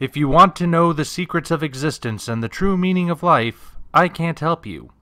If you want to know the secrets of existence and the true meaning of life, I can't help you.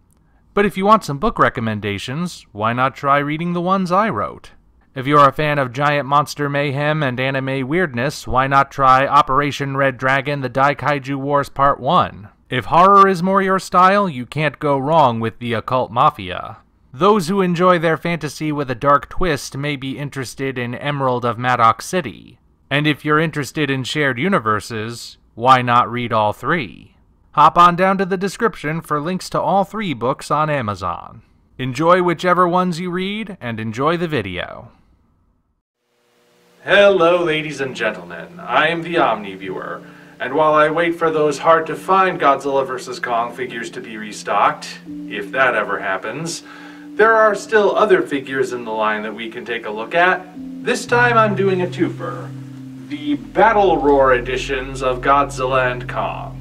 But if you want some book recommendations, why not try reading the ones I wrote? If you're a fan of giant monster mayhem and anime weirdness, why not try Operation Red Dragon: The Daikaiju Wars Part 1? If horror is more your style, you can't go wrong with The Occult Mafia. Those who enjoy their fantasy with a dark twist may be interested in Emerald of Maddox City. And if you're interested in shared universes, why not read all three? Hop on down to the description for links to all 3 books on Amazon. Enjoy whichever ones you read, and enjoy the video. Hello ladies and gentlemen, I am the Omni viewer, and while I wait for those hard-to-find Godzilla vs. Kong figures to be restocked, if that ever happens, there are still other figures in the line that we can take a look at. This time I'm doing a twofer. The Battle Roar editions of Godzilla and Kong.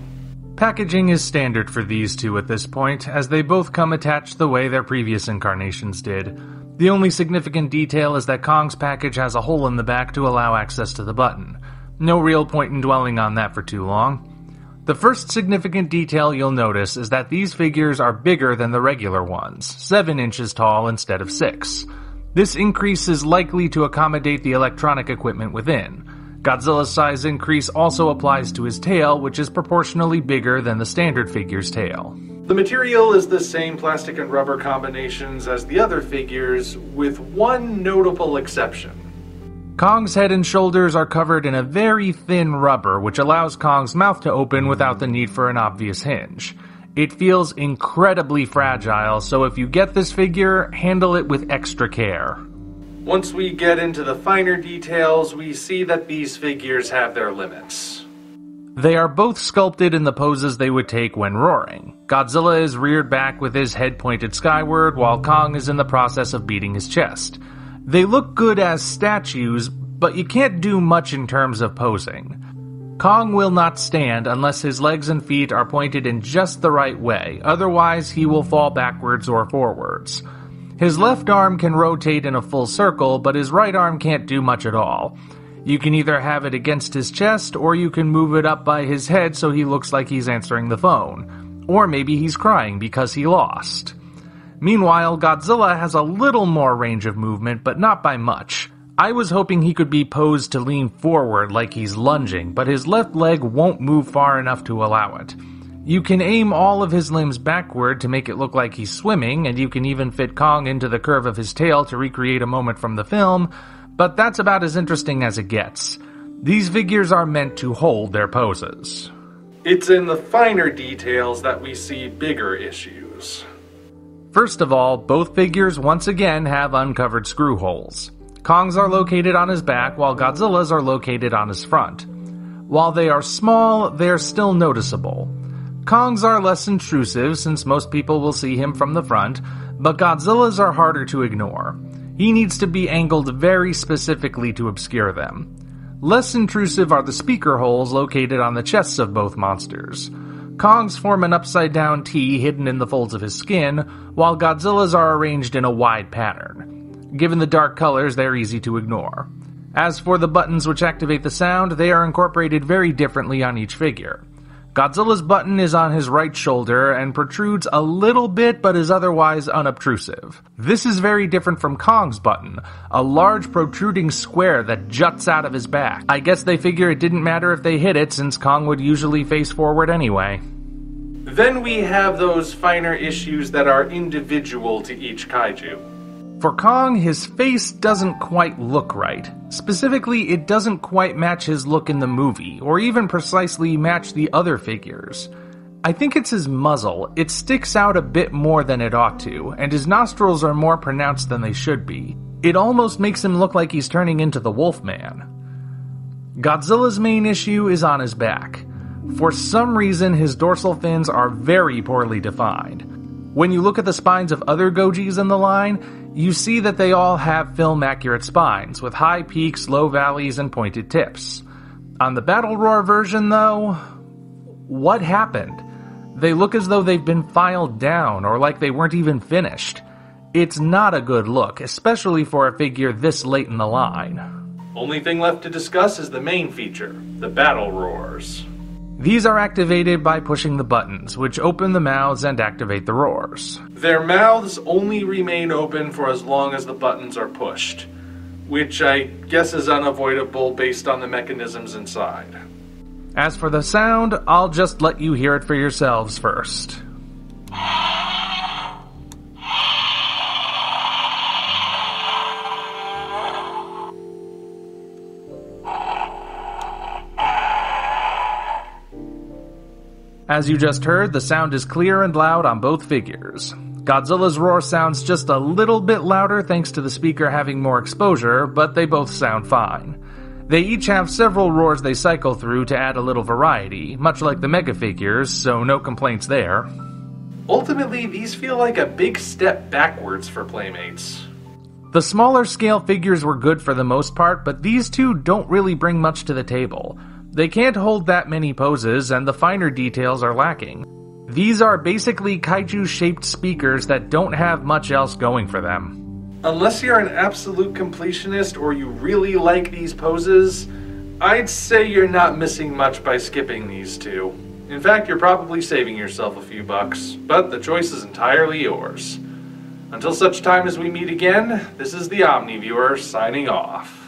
Packaging is standard for these two at this point, as they both come attached the way their previous incarnations did. The only significant detail is that Kong's package has a hole in the back to allow access to the button. No real point in dwelling on that for too long. The first significant detail you'll notice is that these figures are bigger than the regular ones, 7 inches tall instead of 6. This increase is likely to accommodate the electronic equipment within. Godzilla's size increase also applies to his tail, which is proportionally bigger than the standard figure's tail. The material is the same plastic and rubber combinations as the other figures, with one notable exception. Kong's head and shoulders are covered in a very thin rubber, which allows Kong's mouth to open without the need for an obvious hinge. It feels incredibly fragile, so if you get this figure, handle it with extra care. Once we get into the finer details, we see that these figures have their limits. They are both sculpted in the poses they would take when roaring. Godzilla is reared back with his head pointed skyward, while Kong is in the process of beating his chest. They look good as statues, but you can't do much in terms of posing. Kong will not stand unless his legs and feet are pointed in just the right way, otherwise he will fall backwards or forwards. His left arm can rotate in a full circle, but his right arm can't do much at all. You can either have it against his chest, or you can move it up by his head so he looks like he's answering the phone. Or maybe he's crying because he lost. Meanwhile, Godzilla has a little more range of movement, but not by much. I was hoping he could be posed to lean forward like he's lunging, but his left leg won't move far enough to allow it. You can aim all of his limbs backward to make it look like he's swimming, and you can even fit Kong into the curve of his tail to recreate a moment from the film, but that's about as interesting as it gets. These figures are meant to hold their poses. It's in the finer details that we see bigger issues. First of all, both figures once again have uncovered screw holes. Kong's are located on his back, while Godzilla's are located on his front. While they are small, they're still noticeable. Kong's are less intrusive since most people will see him from the front, but Godzilla's are harder to ignore. He needs to be angled very specifically to obscure them. Less intrusive are the speaker holes located on the chests of both monsters. Kong's form an upside-down T hidden in the folds of his skin, while Godzilla's are arranged in a wide pattern. Given the dark colors, they're easy to ignore. As for the buttons which activate the sound, they are incorporated very differently on each figure. Godzilla's button is on his right shoulder and protrudes a little bit but is otherwise unobtrusive. This is very different from Kong's button, a large protruding square that juts out of his back. I guess they figure it didn't matter if they hit it since Kong would usually face forward anyway. Then we have those finer issues that are individual to each kaiju. For Kong, his face doesn't quite look right. Specifically, it doesn't quite match his look in the movie, or even precisely match the other figures. I think it's his muzzle. It sticks out a bit more than it ought to, and his nostrils are more pronounced than they should be. It almost makes him look like he's turning into the Wolfman. Godzilla's main issue is on his back. For some reason, his dorsal fins are very poorly defined. When you look at the spines of other Gojis in the line, you see that they all have film-accurate spines, with high peaks, low valleys, and pointed tips. On the Battle Roar version, though, what happened? They look as though they've been filed down, or like they weren't even finished. It's not a good look, especially for a figure this late in the line. Only thing left to discuss is the main feature, the battle roars. These are activated by pushing the buttons, which open the mouths and activate the roars. Their mouths only remain open for as long as the buttons are pushed, which I guess is unavoidable based on the mechanisms inside. As for the sound, I'll just let you hear it for yourselves first. As you just heard, the sound is clear and loud on both figures. Godzilla's roar sounds just a little bit louder thanks to the speaker having more exposure, but they both sound fine. They each have several roars they cycle through to add a little variety, much like the mega figures, so no complaints there. Ultimately, these feel like a big step backwards for Playmates. The smaller scale figures were good for the most part, but these two don't really bring much to the table. They can't hold that many poses, and the finer details are lacking. These are basically kaiju-shaped speakers that don't have much else going for them. Unless you're an absolute completionist or you really like these poses, I'd say you're not missing much by skipping these two. In fact, you're probably saving yourself a few bucks, but the choice is entirely yours. Until such time as we meet again, this is the Omni Viewer signing off.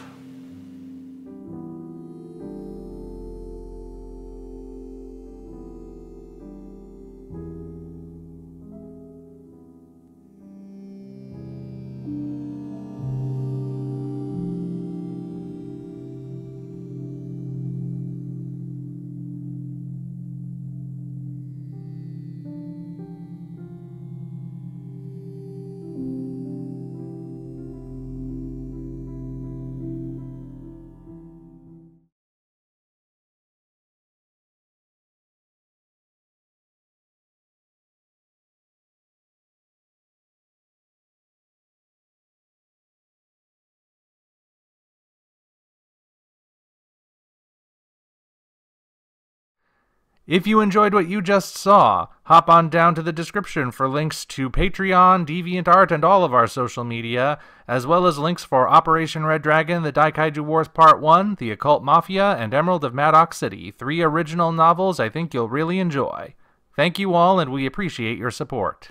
If you enjoyed what you just saw, hop on down to the description for links to Patreon, DeviantArt, and all of our social media, as well as links for Operation Red Dragon, The Daikaiju Wars Part 1, The Occult Mafia, and Emerald of Maddox City, 3 original novels I think you'll really enjoy. Thank you all, and we appreciate your support.